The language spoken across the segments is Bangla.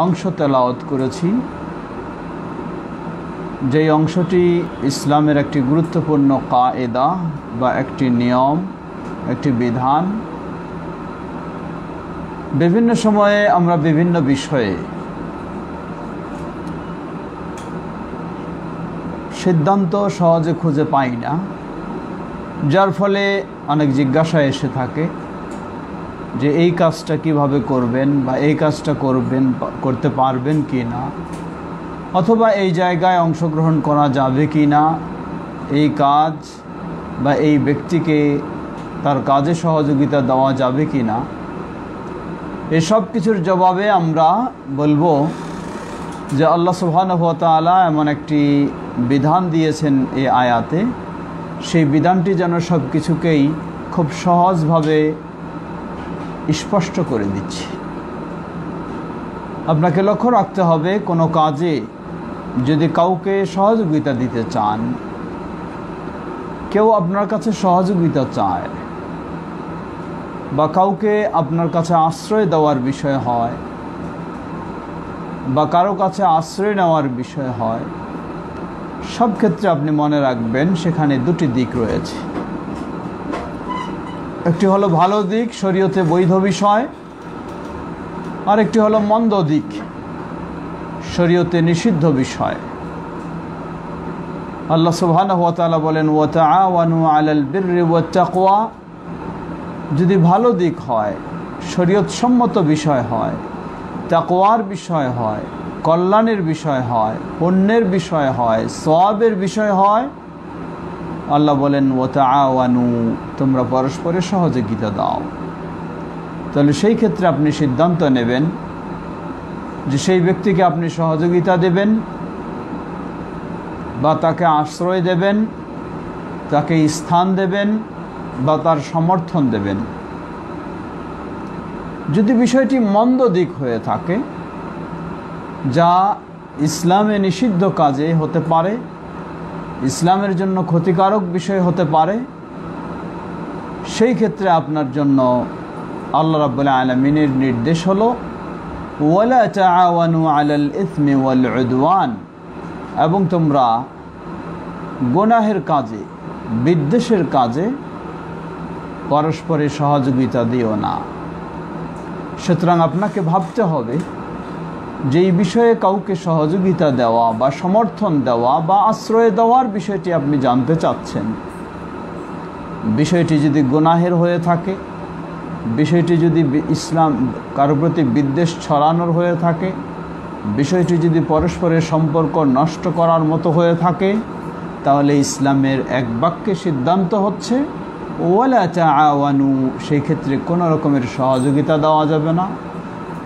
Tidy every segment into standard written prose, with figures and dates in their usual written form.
অংশ তেলাওয়াত করেছি, যেই অংশটি ইসলামের একটি গুরুত্বপূর্ণ কায়েদা বা একটি নিয়ম, একটি বিধান। বিভিন্ন সময়ে আমরা বিভিন্ন বিষয়ে সিদ্ধান্ত সহজে খুঁজে পাই না, যার ফলে অনেক জিজ্ঞাসা এসে থাকে যে এই কাজটা কিভাবে করবেন বা এই কাজটা করতে পারবেন কি না, অথবা এই জায়গায় অংশগ্রহণ করা যাবে কি না, এই কাজ বা এই ব্যক্তিকে তার কাজে সহযোগিতা দেওয়া যাবে কি না। এসব কিছুর জবাবে আমরা বলবো যে আল্লাহ সুবহানাহু ওয়া তাআলা এমন একটি বিধান দিয়েছেন এই আয়াতে, সেই বিধানটি যেন সব কিছুকেই খুব সহজভাবে স্পষ্ট করে দিচ্ছে। আপনাকে লক্ষ্য রাখতে হবে, কোনো কাজে যদি কাউকে সহযোগিতা দিতে চান, কেউ আপনার কাছে সহযোগিতা চায় বা কাউকে আপনার কাছে আশ্রয় দেওয়ার বিষয় হয় বা কারো কাছে আশ্রয় নেওয়ার বিষয় হয়, সব ক্ষেত্রে আপনি মনে রাখবেন সেখানে দুটি দিক রয়েছে। একটি হলো ভালো দিক, শরীয়তে বৈধ বিষয়, আর একটি হলো মন্দ দিক, শরীয়তে নিষিদ্ধ বিষয়। আল্লাহ সুবহানাহু ওয়া তাআলা বলেন, ওয়া তাআওয়ানু আলাল বিররি ওয়াত তাকওয়া। যদি ভালো দিক হয়, শরীয়ত সম্মত বিষয় হয়, তাকওয়ার বিষয় হয়, কল্যাণের বিষয় হয়, পুণ্যের বিষয় হয়, সওয়াবের বিষয় হয়, আল্লাহ বলেন ওয়া তাআওয়ানু, তোমরা পরস্পরের সহযোগিতা দাও। তাহলে সেই ক্ষেত্রে আপনি সিদ্ধান্ত নেবেন যে সেই ব্যক্তিকে আপনি সহযোগিতা দেবেন বা তাকে আশ্রয় দেবেন, তাকে স্থান দেবেন বা তার সমর্থন দেবেন। যদি বিষয়টি মন্দ দিক হয়ে থাকে, যা ইসলামে নিষিদ্ধ কাজে হতে পারে, ইসলামের জন্য ক্ষতিকারক বিষয় হতে পারে, সেই ক্ষেত্রে আপনার জন্য আল্লাহ রাব্বুল আলামিনের নির্দেশ হলো ওয়ালা তাআওয়ানু আলাল ইসমি ওয়াল উদওয়ান, এবং তোমরা গুনাহের কাজে, বিদ্বেষের কাজে পরস্পরের সহযোগিতা দিও না। সুতরাং আপনাকে ভাবতে হবে যেই বিষয়ে কাউকে সহযোগিতা দেওয়া বা সমর্থন দেওয়া বা আশ্রয় দেওয়ার বিষয়টি আপনি জানতে চাচ্ছেন, বিষয়টি যদি গুনাহের হয়ে থাকে, বিষয়টি যদি ইসলাম কারো প্রতি বিদ্বেষ ছড়ানোর হয়ে থাকে, বিষয়টি যদি পরস্পরের সম্পর্ক নষ্ট করার মতো হয়ে থাকে, তাহলে ইসলামের এক বাক্যে সিদ্ধান্ত হচ্ছে ওয়ালা তাআওয়ানু, সেই ক্ষেত্রে কোনো রকমের সহযোগিতা দেওয়া যাবে না,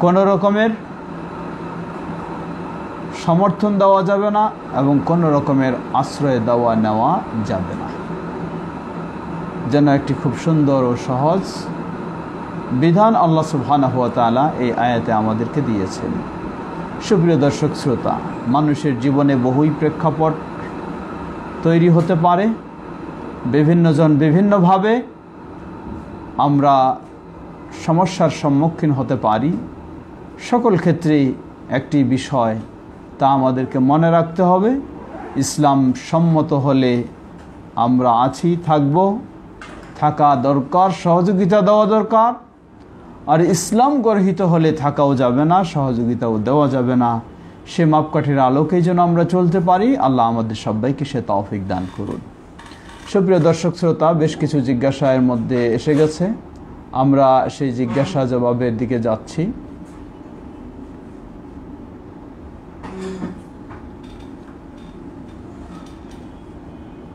কোনো রকমের সমর্থন দেওয়া যাবে না, এবং কোনো রকমের আশ্রয় দেওয়া নেওয়া যাবে না। যেন একটি খুব সুন্দর ও সহজ বিধান আল্লাহ সুবহানাহু ওয়া তাআলা এই আয়াতে আমাদেরকে দিয়েছেন। সুপ্রিয় দর্শক শ্রোতা, মানুষের জীবনে বহুই প্রেক্ষাপট তৈরি হতে পারে, বিভিন্নজন বিভিন্নভাবে আমরা সমস্যার সম্মুখীন হতে পারি। সকল ক্ষেত্রেই একটি বিষয়, তা আমাদেরকে মনে রাখতে হবে, ইসলাম সম্মত হলে আমরা আছি, থাকব, থাকা দরকার, সহযোগিতা দেওয়া দরকার। আর ইসলাম গর্হিত হলে থাকাও যাবে না, সহযোগিতাও দেওয়া যাবে না। সে মাপকাঠির আলোকেই যেন আমরা চলতে পারি। আল্লাহ আমাদের সবাইকে সে তৌফিক দান করুন। সুপ্রিয় দর্শক শ্রোতা, বেশ কিছু জিজ্ঞাসা এর মধ্যে এসে গেছে, আমরা সেই জিজ্ঞাসা জবাবের দিকে যাচ্ছি।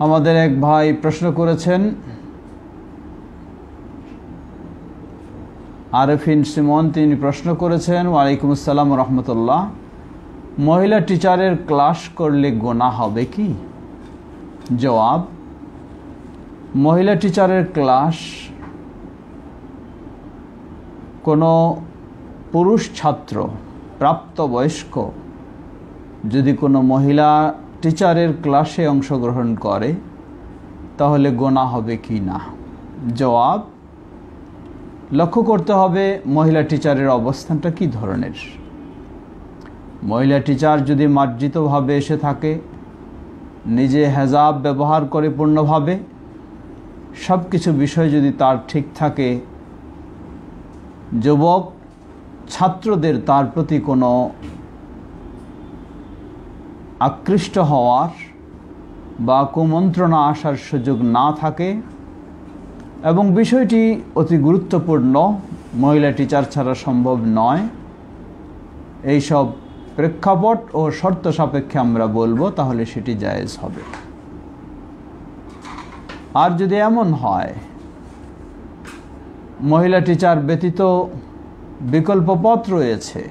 আমাদের এক ভাই প্রশ্ন করেছেন, আরেফিন সিমন, তিনি প্রশ্ন করেছেন, ওয়ালাইকুম আসসালাম ওয়া রাহমাতুল্লাহ, মহিলা টিচারের ক্লাস করলে গুনাহ হবে কি? জবাব, মহিলা টিচারের ক্লাস কোনো পুরুষ ছাত্র, প্রাপ্তবয়স্ক যদি কোনো মহিলা টিচারের ক্লাসে অংশগ্রহণ করে, তাহলে গুনাহ হবে কি না? জবাব, লক্ষ্য করতে হবে মহিলা টিচারের অবস্থানটা কী ধরনের। মহিলা টিচার যদি মার্জিতভাবে এসে থাকে, নিজে হেজাব ব্যবহার করে পূর্ণভাবে, সব কিছু বিষয় যদি তার ঠিক থাকে, যুবক ছাত্রদের তার প্রতি কোনো আকৃষ্ট হওয়ার বা কুমন্ত্রণা আসার সুযোগ না থাকে, এবং বিষয়টি অতি গুরুত্বপূর্ণ, মহিলা টিচার ছাড়া সম্ভব নয়, এইসব প্রেক্ষাপট ও শর্ত সাপেক্ষে আমরা বলবো, তাহলে সেটি জায়েজ হবে। আর যদি এমন হয় মহিলা টিচার ব্যতীত বিকল্প পথ রয়েছে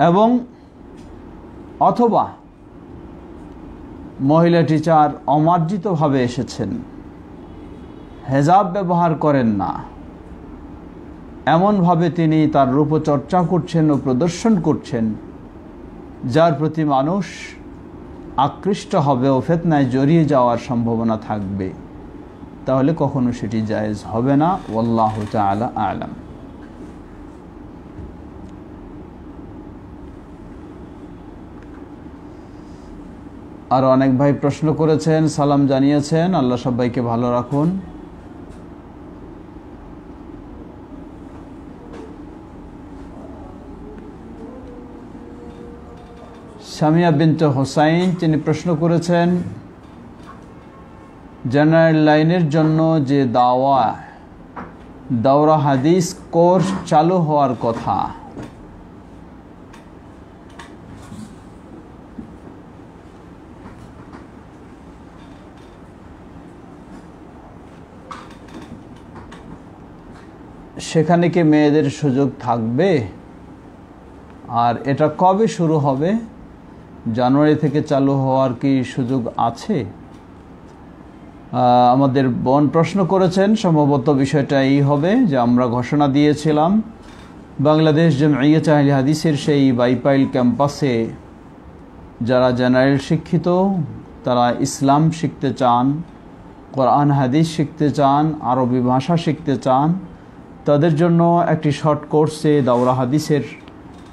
এবং অথবা মহিলা টিচার অমার্জিতভাবে এসেছেন, হেজাব ব্যবহার করেন না, এমনভাবে তিনি তার রূপচর্চা করছেন ও প্রদর্শন করছেন যার প্রতি মানুষ আকৃষ্ট হবে ও ফিতনায় জড়িয়ে যাওয়ার সম্ভাবনা থাকবে, তাহলে কখনো সেটি জায়েজ হবে না। ওয়াল্লাহু তাআলা আ'লাম। আর অনেক ভাই প্রশ্ন করেছেন, সালাম জানিয়েছেন, আল্লাহ সবাইকে ভালো রাখুন। সামিয়া বিনতে হোসাইন তিনি প্রশ্ন করেছেন, জেনারেল লাইনের জন্য যে দাওরা হাদিস কোর্স চালু হওয়ার কথা, সেখানে কি মেয়েদের সুযোগ থাকবে? আর এটা কবে শুরু হবে? জানুয়ারি থেকে চালু হওয়ার কি সুযোগ আছে? আমাদের বোন প্রশ্ন করেছেন, সম্ভবত বিষয়টা এই হবে যে আমরা ঘোষণা দিয়েছিলাম বাংলাদেশ জামিয়াত আহলে হাদিসের সেই বাইপাইল ক্যাম্পাসে যারা জেনারেল শিক্ষিত, তারা ইসলাম শিখতে চান, কোরআন হাদিস শিখতে চান, আরবি ভাষা শিখতে চান, তাদের জন্য একটি শর্ট কোর্সে দাওরা হাদিসের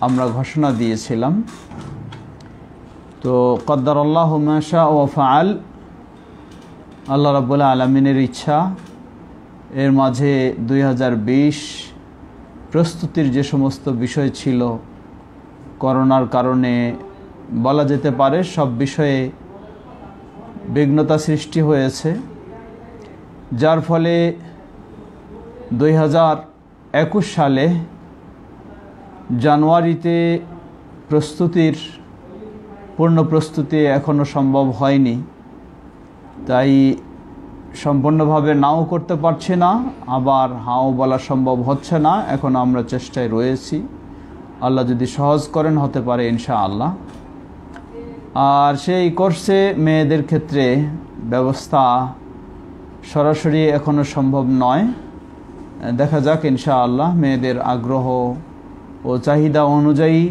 আমরা ঘোষণা দিয়েছিলাম। তো কদ্দারাল্লাহু মা শাআ ওয়া ফাআল, আল্লাহ রাব্বুল আলামিনের ইচ্ছা, এর মাঝে 2020 প্রস্তুতির যে সমস্ত বিষয় ছিল, করোনার কারণে বলা যেতে পারে সব বিষয়ে বিঘ্নতা সৃষ্টি হয়েছে, যার ফলে 2021 সালে জানুয়ারিতে পূর্ণ প্রস্তুতি এখনও সম্ভব হয়নি। তাই সম্পূর্ণভাবে নাও করতে পারছি না, আবার হাও বলা সম্ভব হচ্ছে না, এখন আমরা চেষ্টায় রয়েছি। আল্লাহ যদি সহজ করেন হতে পারে ইনশাআল্লাহ। আর সেই কোর্সে মেয়েদের ক্ষেত্রে ব্যবস্থা সরাসরি এখনও সম্ভব নয়, দেখা যাক ইনশাআল্লাহ। মেয়েদের আগ্রহ ও চাহিদা অনুযায়ী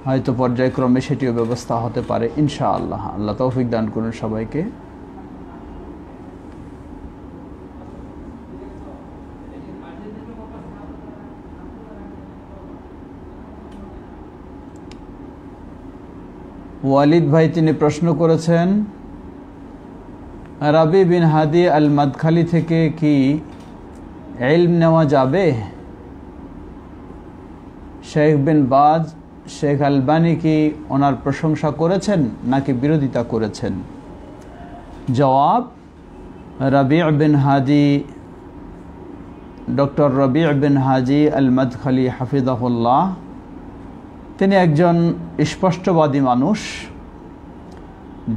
হয়তো পর্যায়ক্রমে সেটিও ব্যবস্থা হতে পারে ইনশাআল্লাহ। আল্লাহ তৌফিক দান করুন সবাইকে। ওয়ালিদ ভাই তিনি প্রশ্ন করেছেন, রাবি বিন হাদি আল মাদখালি থেকে কি ইলম নেওয়া যাবে? শেখ বিন বাজ, শেখ আলবানী কি ওনার প্রশংসা করেছেন নাকি বিরোধিতা করেছেন? জবাব, রবি বিন হাদি, ডক্টর রবি বিন হাজি আল মাদখালি হাফিজাহুল্লাহ, তিনি একজন স্পষ্টবাদী মানুষ,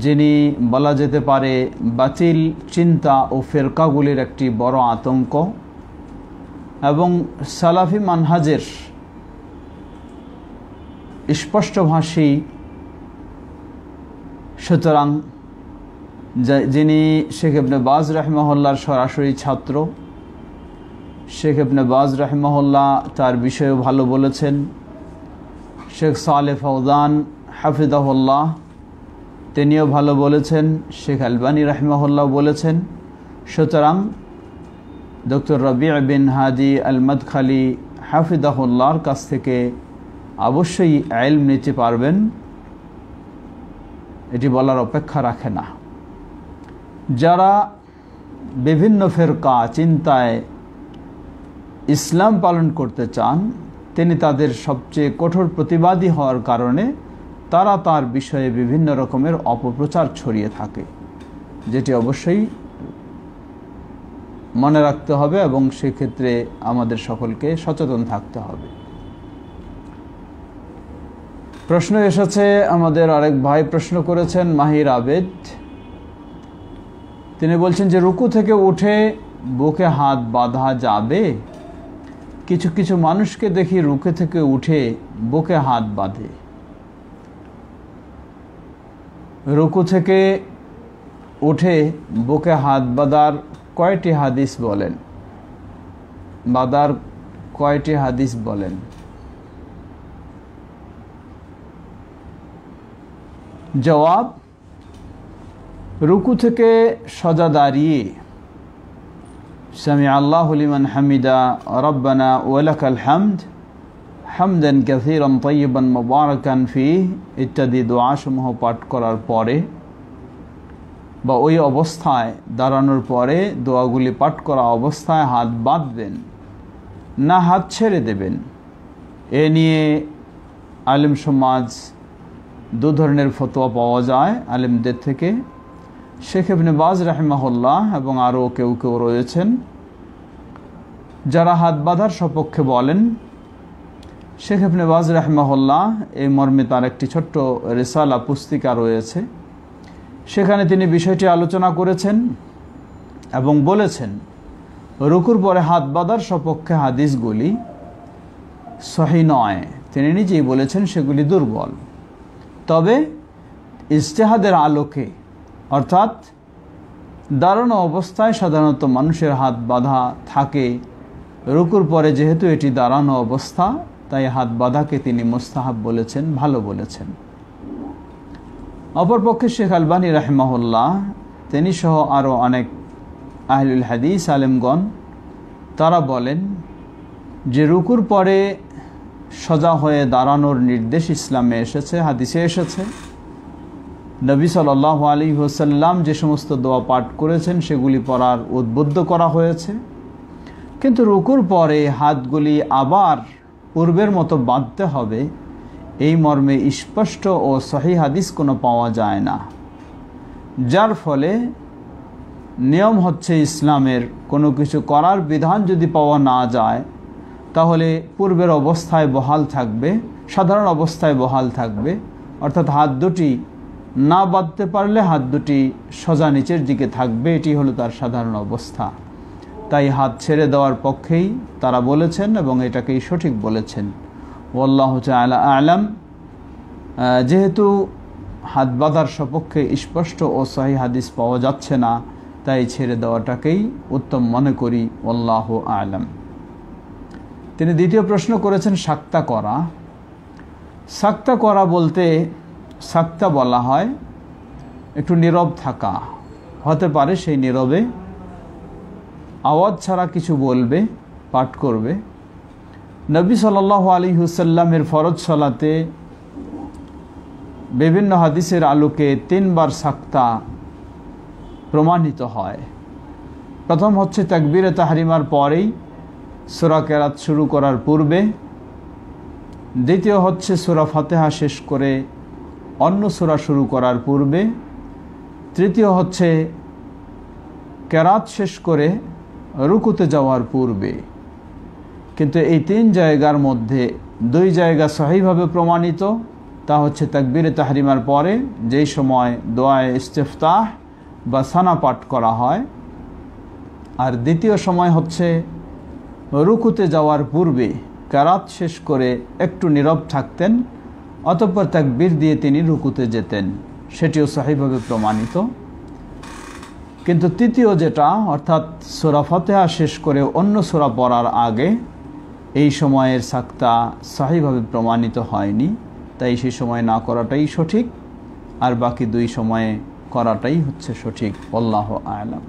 যিনি বলা যেতে পারে বাতিল চিন্তা ও ফেরকাগুলির একটি বড় আতঙ্ক এবং সালাফি মানহাজের স্পষ্টভাষী। সুতরাং যিনি শেখ ইবনে বাজ রাহিমাহুল্লাহর সরাসরি ছাত্র, শেখ ইবনে বাজ রাহিমাহুল্লাহ তার বিষয়েও ভালো বলেছেন, শেখ সালেহ ফৌজান হাফিজাহুল্লাহ তিনিও ভালো বলেছেন, শেখ আলবানী রাহিমাহুল্লাহ বলেছেন। সুতরাং ডক্টর রবি বিন হাদি আল মাদখালি হাফিজাহুল্লাহর কাছ থেকে অবশ্যই ইলম নিতে পারবেন, এটি বলার অপেক্ষা রাখে না। যারা বিভিন্ন ফিরকা চিন্তায় ইসলাম পালন করতে চান, তিনি তাদের সবচেয়ে কঠোর প্রতিবাদী হওয়ার কারণে তারা তার বিষয়ে বিভিন্ন রকমের অপপ্রচার ছড়িয়ে থাকে, যেটি অবশ্যই মনে রাখতে হবে এবং সেক্ষেত্রে আমাদের সকলকে সচেতন থাকতে হবে। প্রশ্ন এসেছে, আমাদের আরেক ভাই প্রশ্ন করেছেন, মাহির আবেদ। তিনি বলছেন যে রুকু থেকে উঠে বুকে হাত বাঁধা যাবে? কিছু কিছু মানুষকে দেখি রুকু থেকে উঠে বুকে হাত বাঁধে। রুকু থেকে উঠে বুকে হাত বাঁধার কয়টি হাদিস বলেন? বাঁধার কয়টি হাদিস বলেন? জবাব, রুকু থেকে সোজা দাঁড়িয়ে সামি আল্লাহু লিমান হামিদা রব্বানা ওয়ালাকাল হামদ হামদান কাসীরান তাইয়িবান মুবারাকান ফীহি ইত্যাদি দোয়াসমূহ পাঠ করার পরে বা ওই অবস্থায় দাঁড়ানোর পরে দোয়াগুলি পাঠ করা অবস্থায় হাত বাঁধবেন না হাত ছেড়ে দেবেন। এ নিয়ে আলেম সমাজ দু ধরনের ফতোয়া পাওয়া যায় আলেমদের থেকে। শেখ ইবনে বাজ রাহিমাহুল্লাহ এবং আরও কেউ কেউ রয়েছেন যারা হাত বাঁধার সপক্ষে বলেন। শেখ ইবনে বাজ রাহিমাহুল্লাহ এই মর্মে তার একটি ছোট্ট রিসালা পুস্তিকা রয়েছে, সেখানে তিনি বিষয়টি আলোচনা করেছেন এবং বলেছেন রুকুর পরে হাত বাঁধার সপক্ষে হাদিসগুলি সহিহ নয়। তিনি নিজেই বলেছেন সেগুলি দুর্বল। তবে ইজতিহাদের আলোকে, অর্থাৎ দাঁড়ানো অবস্থায় সাধারণত মানুষের হাত বাঁধা থাকে, রুকুর পরে যেহেতু এটি দাঁড়ানো অবস্থা তাই হাত বাঁধাকে তিনি মুস্তাহাব বলেছেন, ভালো বলেছেন। অপরপক্ষে শেখ আলবানী রাহিমাহুল্লাহ তিনি সহ আরও অনেক আহলুল হাদিস আলেমগণ তারা বলেন যে রুকুর পরে সোজা হয়ে দাঁড়ানোর নির্দেশ ইসলামে এসেছে, হাদিসে এসেছে। নবী সাল্লাল্লাহু আলাইহি ওয়াসাল্লাম যে সমস্ত দোয়া পাঠ করেছেন সেগুলি পড়ার উদ্বুদ্ধ করা হয়েছে, কিন্তু রুকুর পরে হাতগুলি আবার পূর্বের মতো বাঁধতে হবে এই মর্মে স্পষ্ট ও সহিহ হাদিস কোনো পাওয়া যায় না। যার ফলে নিয়ম হচ্ছে ইসলামের কোনো কিছু করার বিধান যদি পাওয়া না যায় তাহলে পূর্বের অবস্থায় বহাল থাকবে, সাধারণ অবস্থায় বহাল থাকবে, অর্থাৎ হাত দুটি না বাঁধতে পারলে হাত দুটি সোজা নিচের দিকে থাকবে, এটি হলো তার সাধারণ অবস্থা। তাই হাত ছেড়ে দেওয়ার পক্ষেই তারা বলেছেন এবং এটাকেই সঠিক বলেছেন। ওয়াল্লাহু তাআলা আ'লাম। যেহেতু হাত বাঁধার সপক্ষে স্পষ্ট ও সহিহ হাদিস পাওয়া যাচ্ছে না, তাই ছেড়ে দেওয়াটাকেই উত্তম মনে করি। ওয়াল্লাহু আ'লাম। তিনি দ্বিতীয় প্রশ্ন করেছেন সাক্তা করা। সাক্তা করা বলতে সাক্তা বলা হয় একটু নীরব থাকা, হতে পারে সেই নীরবে আওয়াজ ছাড়া কিছু বলবে, পাঠ করবে। নবী সাল্লাল্লাহু আলাইহি ওয়াসাল্লামের ফরজ সালাতে বিভিন্ন হাদিসের আলোকে 3 বার সাক্তা প্রমাণিত হয়। প্রথম হচ্ছে তাকবীরে তাহরিমার পরেই সূরা কেরাত শুরু করার পূর্বে, দ্বিতীয় হচ্ছে সূরা ফাতিহা শেষ করে অন্য সূরা শুরু করার পূর্বে, তৃতীয় হচ্ছে কেরাত শেষ করে রুকুতে যাওয়ার পূর্বে। কিন্তু এই 3 জায়গার মধ্যে 2 জায়গা সহিভাবে প্রমাণিত, তা হচ্ছে তাকবীরে তাহরিমার পরে যেই সময় দোয়ায়ে ইস্তিফতাহ বা সানা পাঠ করা হয়, আর দ্বিতীয় সময় হচ্ছে রুকুতে যাওয়ার পূর্বে কেরাত শেষ করে একটু নীরব থাকতেন, অতঃপর তাকবীর দিয়ে তিনি রুকুতে যেতেন, সেটিও সহিভাবে প্রমাণিত। কিন্তু তৃতীয় যেটা, অর্থাৎ সূরা ফাতিহা শেষ করে অন্য সূরা পড়ার আগে, এই সময়ের সাক্তা সহিভাবে প্রমাণিত হয়নি, তাই সেই সময় না করাটাই সঠিক, আর বাকি 2 সময়ে করাটাই হচ্ছে সঠিক। আল্লাহু আ'লাম।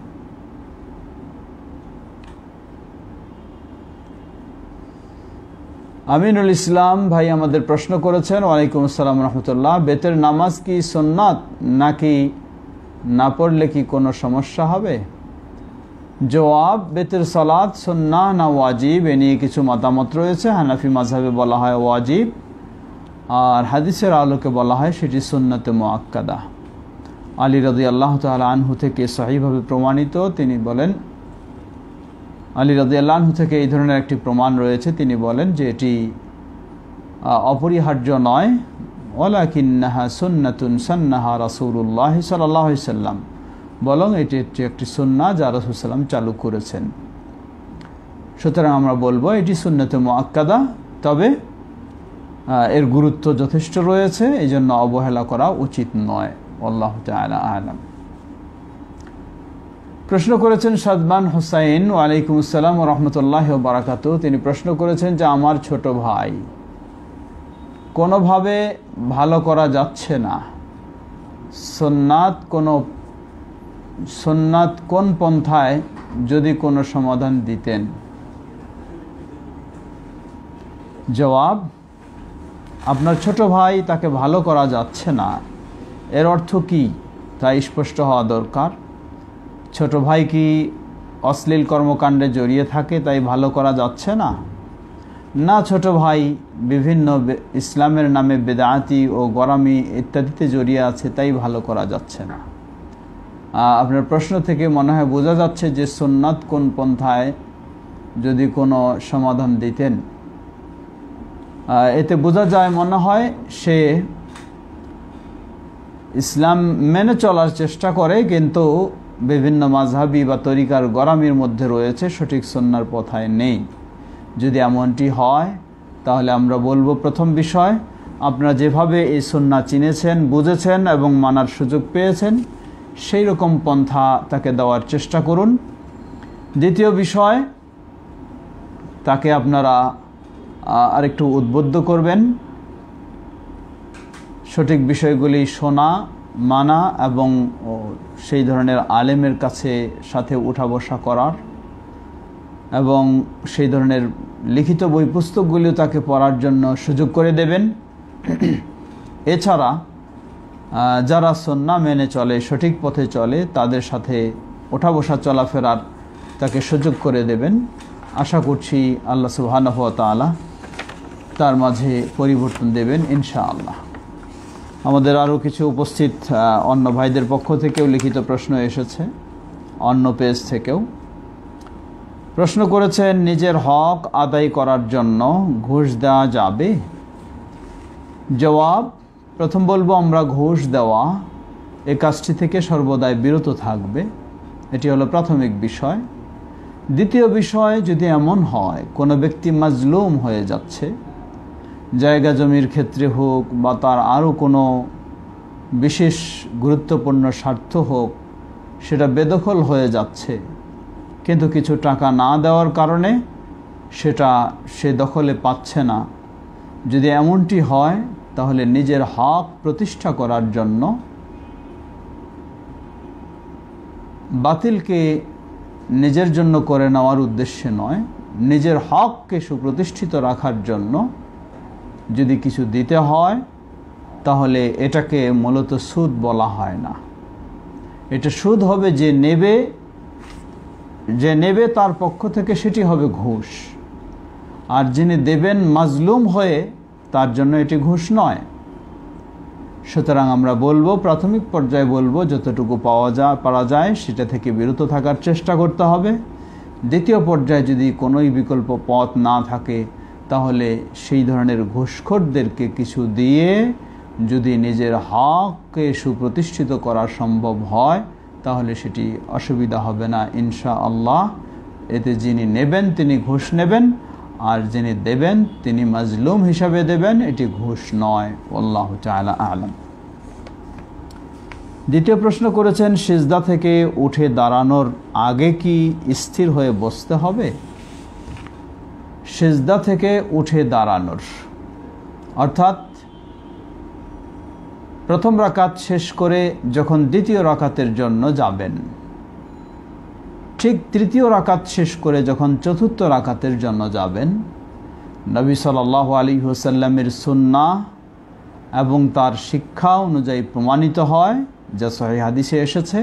আমিনুল ইসলাম ভাই আমাদের প্রশ্ন করেছেন, ওয়ালাইকুম আসসালাম রহমতুল্লাহ, বেতের নামাজ কি সুন্নাত নাকি না পড়লে কি কোনো সমস্যা হবে? জবাব, বেতের সালাত সুন্নাহ না ওয়াজিব এ নিয়ে কিছু মতামত রয়েছে। হানাফি মাযহাবে বলা হয় ওয়াজিব, আর হাদিসের আলোকে বলা হয় সেটি সুন্নাতে মুআক্কাদা। আলী রাদিয়াল্লাহু তাআলা আনহু থেকে সহিহভাবে প্রমাণিত, তিনি বলেন, আলী রাদিয়াল্লাহু আনহু থেকে এই ধরনের একটি প্রমাণ রয়েছে, তিনি বলেন যে এটি অপরিহার্য নয়, ওয়ালাকিন্নাহা সুন্নাতুন সান্নাহা রাসূলুল্লাহ সাল্লাল্লাহু আলাইহি সাল্লাম, বরং এটি একটি সুন্নাহ যা রাসূল সাল্লাম চালু করেছেন। সুতরাং আমরা বলবো এটি সুন্নাতে মুআক্কাদা, তবে এর গুরুত্ব যথেষ্ট রয়েছে, এই জন্য অবহেলা করা উচিত নয়। আল্লাহু তাআলা আ'লাম। প্রশ্ন করেছেন সাদমান হুসাইন, ওয়ালাইকুম আসসালাম ওয়া রাহমাতুল্লাহি ওয়া বারাকাতুহু, তিনি প্রশ্ন করেছেন যে আমার ছোট ভাই কোনোভাবে ভালো করা যাচ্ছে না, সুন্নাত কোন পন্থায় যদি কোনো সমাধান দিতেন? জবাব, আপনার ছোট ভাই তাকে ভালো করা যাচ্ছে না, এর অর্থ কি তা স্পষ্ট হওয়া দরকার। ছোট ভাই কি অশ্লীল কর্মকাণ্ডে জড়িয়ে থাকে তাই ভালো করা যাচ্ছে না, না ছোট ভাই বিভিন্ন ইসলামের নামে বেদাতি ও গোরামি ইত্যাদিতে জড়িয়ে আছে তাই ভালো করা যাচ্ছে না? আপনার প্রশ্ন থেকে মনে হয় বোঝা যাচ্ছে যে সুন্নাত কোন পন্থায় যদি কোনো সমাধান দিতেন। এতে বোঝা যায় মনে হয় সে ইসলাম মেনে চলার চেষ্টা করে, কিন্তু বিভিন্ন মাযহাবি বা তরিকার গোরামির মধ্যে রয়েছে, সঠিক সুন্নাহর পথায় নেই। যদি এমনটি হয় তাহলে আমরা বলবো, প্রথম বিষয়, আপনারা যেভাবে এই সুন্নাহ চিনেছেন, বুঝেছেন এবং মানার সুযোগ পেয়েছেন সেই রকম পন্থা তাকে দেওয়ার চেষ্টা করুন। দ্বিতীয় বিষয়, তাকে আপনারা আরেকটু উদ্বুদ্ধ করবেন, সঠিক বিষয়গুলি শোনা, মানা এবং সেই ধরনের আলেমের সাথে উঠা বসা করার, এবং সেই ধরনের লিখিত বই পুস্তকগুলিও তাকে পড়ার জন্য সুযোগ করে দেবেন। এছাড়া যারা সুন্নাহ মেনে চলে, সঠিক পথে চলে, তাদের সাথে ওঠা বসা চলাফেরার তাকে সুযোগ করে দেবেন। আশা করছি আল্লাহ সুবহানাহু ওয়া তাআলা তার মাঝে পরিবর্তন দেবেন ইনশাআল্লাহ। আমাদের আরও কিছু উপস্থিত অন্য ভাইদের পক্ষ থেকেও লিখিত প্রশ্ন এসেছে, অন্য পেজ থেকেও। প্রশ্ন করেছেন, নিজের হক আদায় করার জন্য ঘুষ দেওয়া যাবে? জবাব, প্রথম বলবো আমরা ঘুষ দেওয়া এই কাজটি থেকে সর্বদাই বিরত থাকবে, এটি হলো প্রাথমিক বিষয়। দ্বিতীয় বিষয়, যদি এমন হয় কোনো ব্যক্তি মাজলুম হয়ে যাচ্ছে, জায়গা জমির ক্ষেত্রে হোক বা তার আরও কোনো বিশেষ গুরুত্বপূর্ণ স্বার্থ হোক, সেটা বেদখল হয়ে যাচ্ছে, কিন্তু কিছু টাকা না দেওয়ার কারণে সেটা সে দখলে পাচ্ছে না, যদি এমনটি হয় তাহলে নিজের হক প্রতিষ্ঠা করার জন্য, বাতিলকে নিজের জন্য করে নেওয়ার উদ্দেশ্যে নয়, নিজের হককে সুপ্রতিষ্ঠিত রাখার জন্য যদি কিছু দিতে হয়, তাহলে এটাকে মূলত সুদ বলা হয় না। এটা সুদ হবে যে নেবে তার পক্ষ থেকে সেটি হবে ঘুষ, আর যিনি দেবেন মাজলুম হয়ে, তার জন্য এটি ঘুষ নয়। সুতরাং আমরা বলবো, প্রাথমিক পর্যায়ে বলবো যতটুকু পারা যায় সেটা থেকে বিরত থাকার চেষ্টা করতে হবে। দ্বিতীয় পর্যায়ে যদি কোনোই বিকল্প পথ না থাকে, তাহলে সেই ধরনের ঘুষখোরদেরকে কিছু দিয়ে যদি নিজের হককে সুপ্রতিষ্ঠিত করা সম্ভব হয়, তাহলে সেটি অসুবিধা হবে না ইনশাআল্লাহ। এতে যিনি নেবেন তিনি ঘুষ নেবেন, আর যিনি দেবেন তিনি মাজলুম হিসাবে দেবেন, এটি ঘুষ নয়। আল্লাহু তাআলা আ'লাম। দ্বিতীয় প্রশ্ন করেছেন, সিজদা থেকে উঠে দাঁড়ানোর আগে কি স্থির হয়ে বসতে হবে? সিজদা থেকে উঠে দাঁড়ানোর অর্থাৎ প্রথম রাকাত শেষ করে যখন দ্বিতীয় রাকাতের জন্য যাবেন, ঠিক তৃতীয় রাকাত শেষ করে যখন চতুর্থ রাকাতের জন্য যাবেন, নবী সাল্লাল্লাহু আলাইহি ওয়াসাল্লামের সুন্নাহ এবং তার শিক্ষা অনুযায়ী প্রমাণিত হয়, যা সহিহ হাদিসে এসেছে,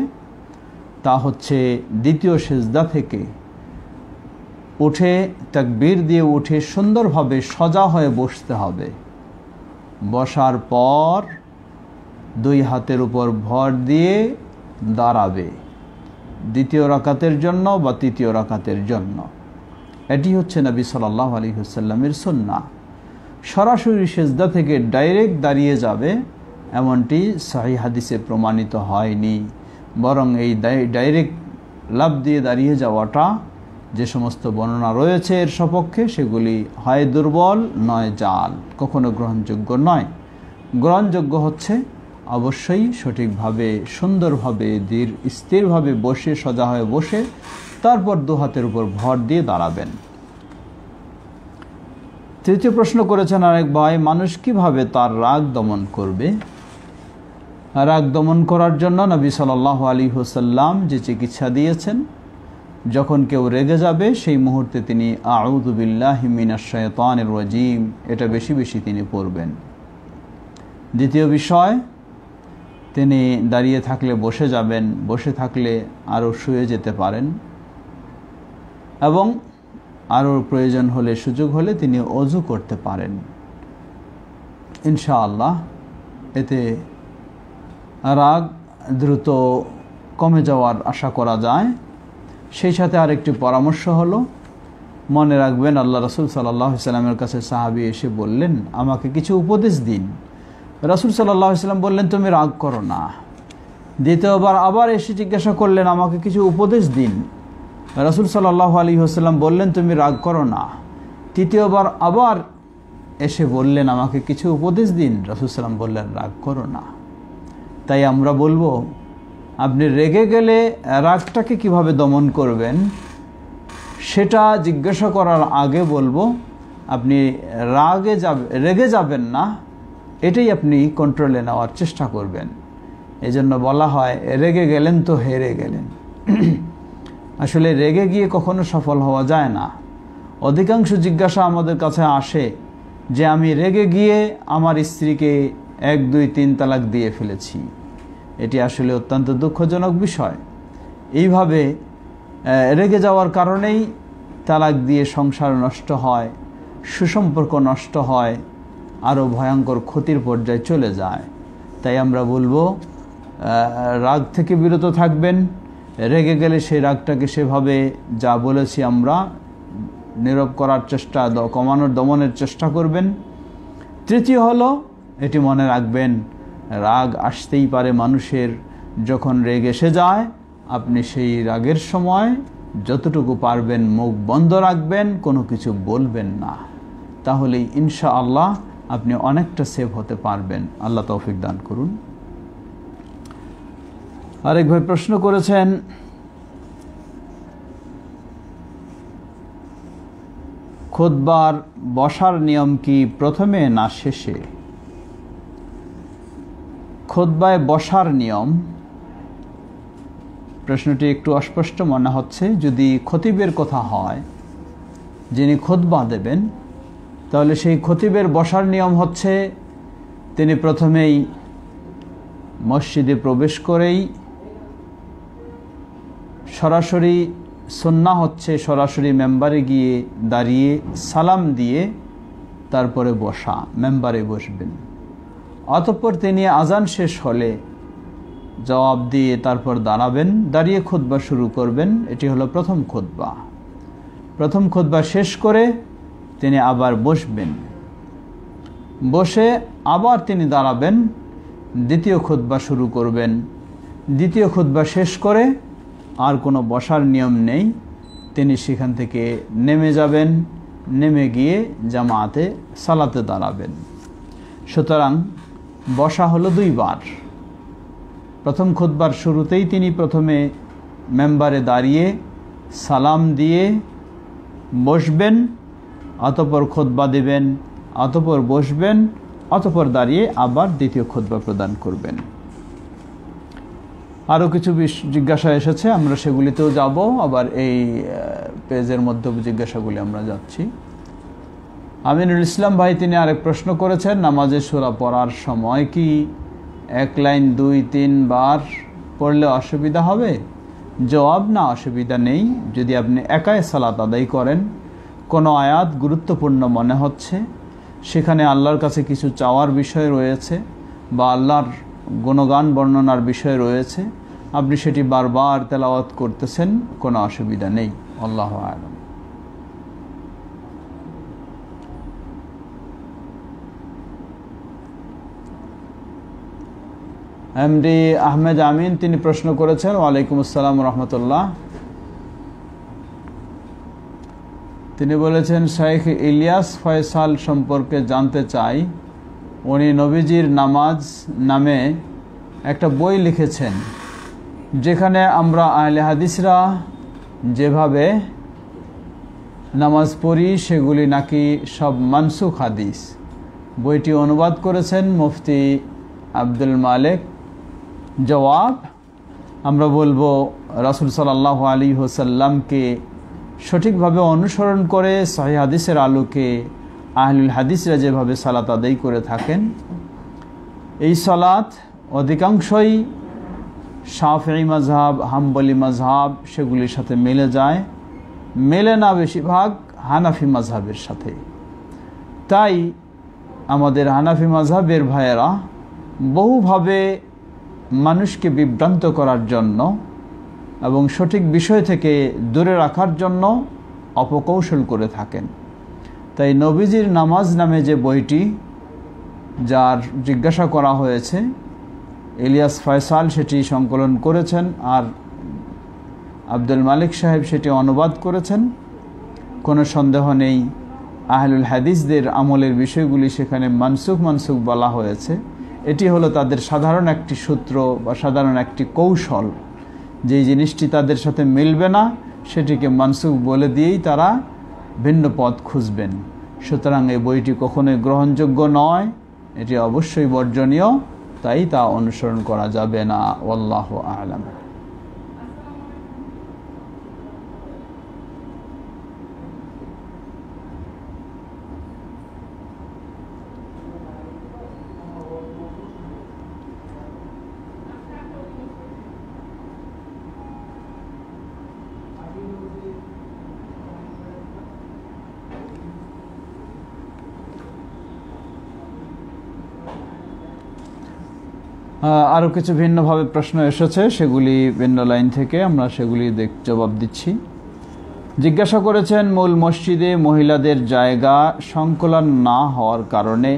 তা হচ্ছে দ্বিতীয় সিজদা থেকে উঠে তাকবীর দিয়ে উঠে সুন্দরভাবে সোজা হয়ে বসতে হবে। বসার পর দুই হাতের উপর ভর দিয়ে দাঁড়াবে দ্বিতীয় রাকাতের জন্য বা তৃতীয় রাকাতের জন্য। এটি হচ্ছে নবী সাল্লাল্লাহু আলাইহি ওয়াসাল্লামের সুন্নাহ। সরাসরি সিজদা থেকে ডাইরেক্ট দাঁড়িয়ে যাবে এমনটি সহিহ হাদিসে প্রমাণিত হয়নি, বরং এই ডাইরেক্ট লাফ দিয়ে দাঁড়িয়ে যাওয়াটা যে সমস্ত বর্ণনা রয়েছে এর সপক্ষে, সেগুলি হয় দুর্বল নয় জাল, কখনো গ্রহণযোগ্য নয়। গ্রহণযোগ্য হচ্ছে অবশ্যই সঠিকভাবে সুন্দরভাবে স্থিরভাবে বসে, সোজা হয়ে বসে তারপর দু হাতের উপর ভর দিয়ে দাঁড়াবেন। তৃতীয় প্রশ্ন করেছেন আরেক ভাই, মানুষ কিভাবে তার রাগ দমন করবে? রাগ দমন করার জন্য নবী সাল্লাল্লাহু আলাইহি ওয়াসাল্লাম যে চিকিৎসা দিয়েছেন, যখন কেউ রেগে যাবে সেই মুহূর্তে তিনি আউযু বিল্লাহি মিনাশ শাইতানির রাজিম এটা বেশি বেশি তিনি পড়বেন। দ্বিতীয় বিষয়, তিনি দাঁড়িয়ে থাকলে বসে যাবেন, বসে থাকলে আরও শুয়ে যেতে পারেন, এবং আরও প্রয়োজন হলে, সুযোগ হলে তিনি ওযু করতে পারেন। ইনশাআল্লাহ এতে রাগ দ্রুত কমে যাওয়ার আশা করা যায়। সেই সাথে আরেকটি পরামর্শ হলো, মনে রাখবেন আল্লাহ রাসূল সাল্লাল্লাহু আলাইহি ওয়াসাল্লামের কাছে সাহাবী এসে বললেন, আমাকে কিছু উপদেশ দিন। রাসূল সাল্লাল্লাহু আলাইহি ওয়াসাল্লাম বললেন, তুমি রাগ করো না। দ্বিতীয়বার আবার এসে জিজ্ঞাসা করলেন, আমাকে কিছু উপদেশ দিন। রাসূল সাল্লাল্লাহু আলাইহি ওয়াসাল্লাম বললেন, তুমি রাগ করো না। তৃতীয়বার আবার এসে বললেন, আমাকে কিছু উপদেশ দিন। রাসূল সাল্লাম বললেন, রাগ করো না। তাই আমরা বলবো, আপনি রেগে গেলে রাগটাকে কিভাবে দমন করবেন সেটা জিজ্ঞাসা করার আগে বলবো, আপনি রেগে যাবেন না, এটাই আপনি কন্ট্রোলে নেওয়ার চেষ্টা করবেন। এজন্য বলা হয়, রেগে গেলেন তো হেরে গেলেন। আসলে রেগে গিয়ে কখনো সফল হওয়া যায় না। অধিকাংশ জিজ্ঞাসা আমাদের কাছে আসে যে আমি রেগে গিয়ে আমার স্ত্রীকে 1, 2, 3 তালাক দিয়ে ফেলেছি। এটি আসলে অত্যন্ত দুঃখজনক বিষয়। এইভাবে রেগে যাওয়ার কারণেই তালাক দিয়ে সংসার নষ্ট হয়, সুসম্পর্ক নষ্ট হয়, আরও ভয়ঙ্কর ক্ষতির পর্যায়ে চলে যায়। তাই আমরা বলবো, রাগ থেকে বিরত থাকবেন। রেগে গেলে সেই রাগটাকে সেভাবে যা বলেছি আমরা নীরব করার চেষ্টা, দমনের চেষ্টা করবেন। তৃতীয় হলো, এটি মনে রাখবেন, রাগ আসতেই পারে মানুষের। যখন রেগ এসে যায়, আপনি সেই রাগের সময় যতটুকু পারবেন মুখ বন্ধ রাখবেন, কোনো কিছু বলবেন না। তাহলেই ইনশাআল্লাহ আপনি অনেকটা সেভ হতে পারবেন। আল্লাহ তৌফিক দান করুন। আরেক ভাই প্রশ্ন করেছেন, খুতবার বসার নিয়ম কি প্রথমে না শেষে? খুতবায় বসার নিয়ম, প্রশ্নটি একটু অস্পষ্ট মনে হচ্ছে। যদি খতিবের কথা হয়, যিনি খুতবা দেবেন, তাহলে সেই খতিবের বসার নিয়ম হচ্ছে, তিনি প্রথমেই মসজিদে প্রবেশ করেই সরাসরি, সুন্নাহ হচ্ছে সরাসরি মেম্বারে গিয়ে দাঁড়িয়ে সালাম দিয়ে তারপরে বসা, মেম্বারে বসবেন। অতঃপর তিনি আজান শেষ হলে জবাব দিয়ে তারপর দাঁড়াবেন, দাঁড়িয়ে খুতবা শুরু করবেন। এটি হলো প্রথম খুতবা। প্রথম খুতবা শেষ করে তিনি আবার বসবেন, বসে আবার তিনি দাঁড়াবেন, দ্বিতীয় খুতবা শুরু করবেন। দ্বিতীয় খুতবা শেষ করে আর কোনো বসার নিয়ম নেই, তিনি সেখান থেকে নেমে যাবেন, নেমে গিয়ে জামাতে সালাতে দাঁড়াবেন। সুতরাং বসা হলো 2 বার। প্রথম খুতবার শুরুতেই তিনি প্রথমে মেম্বারে দাঁড়িয়ে সালাম দিয়ে বসবেন, অতঃপর খুতবা দেবেন, অতঃপর বসবেন, অতঃপর দাঁড়িয়ে আবার দ্বিতীয় খুতবা প্রদান করবেন। আরও কিছু জিজ্ঞাসা এসেছে, আমরা সেগুলিতেও যাব। আবার এই পেজের মধ্যে জিজ্ঞাসাগুলি আমরা যাচ্ছি। আমিনুল ইসলাম ভাই তিনি আরেক প্রশ্ন করেছেন, নামাজে সূরা পড়ার সময় কি এক লাইন 2-3 বার পড়লে অসুবিধা হবে? জবাব, না, অসুবিধা নেই। যদি আপনি একাই সালাত আদায় করেন, কোনো আয়াত গুরুত্বপূর্ণ মনে হচ্ছে, সেখানে আল্লাহর কাছে কিছু চাওয়ার বিষয় রয়েছে বা আল্লাহর গুণগান বর্ণনার বিষয় রয়েছে, আপনি সেটি বারবার তেলাওয়াত করতেছেন, কোনো অসুবিধা নেই। আল্লাহু আ'লাম। এমডি আহমেদ আমিন তিনি প্রশ্ন করেছেন, ওয়ালাইকুম আসসালাম রহমতুল্লাহ। তিনি বলেছেন, শাইখ ইলিয়াস ফয়সাল সম্পর্কে জানতে চাই। উনি নবীজির নামাজ নামে একটা বই লিখেছেন, যেখানে আমরা আহলে হাদিসরা যেভাবে নামাজ পড়ি সেগুলি নাকি সব মানসুখ হাদিস। বইটি অনুবাদ করেছেন মুফতি আব্দুল মালিক। জবাব, আমরা বলবো রাসূল সাল্লাল্লাহু আলাইহি ওয়াসাল্লামকে সঠিকভাবে অনুসরণ করে সহিহ হাদিসের আলোকে আহলুল হাদিসরা যেভাবে সালাত আদায় করে থাকেন, এই সালাত অধিকাংশই শাফিঈ মাযহাব, হাম্বলি মাযহাব সেগুলির সাথে মিলে যায়, মেলে না বেশিরভাগ হানাফি মাযহাবের সাথে। তাই আমাদের হানাফি মাযহাবের ভাইয়েরা বহুভাবে মানুষকে বিভ্রান্ত করার জন্য এবং সঠিক বিষয় থেকে দূরে রাখার জন্য অপকৌশল করে থাকেন। তাই নবীজির নামাজ নামে যে বইটি, যার জিজ্ঞাসা করা হয়েছে, ইলিয়াস ফয়সাল সেটি সংকলন করেছেন আর আব্দুল মালিক সাহেব সেটি অনুবাদ করেছেন। কোনো সন্দেহ নেই আহলুল হাদিসদের আমলের বিষয়গুলি সেখানে মানসুখ বলা হয়েছে। এটি হলো তাদের সাধারণ একটি সূত্র বা সাধারণ একটি কৌশল। যেই জিনিসটি তাদের সাথে মিলবে না সেটিকে মানসুখ বলে দিয়েই তারা ভিন্ন পথ খুঁজবেন। সুতরাং এই বইটি কখনোই গ্রহণযোগ্য নয়, এটি অবশ্যই বর্জনীয়, তাই তা অনুসরণ করা যাবে না। আল্লাহু আ'লাম। আরও কিছু ভিন্নভাবে প্রশ্ন এসেছে, সেগুলি ভিন্ন লাইন থেকে, আমরা সেগুলি জবাব দিচ্ছি। জিজ্ঞাসা করেছেন, মূল মসজিদে মহিলাদের জায়গা সংকুলান না হওয়ার কারণে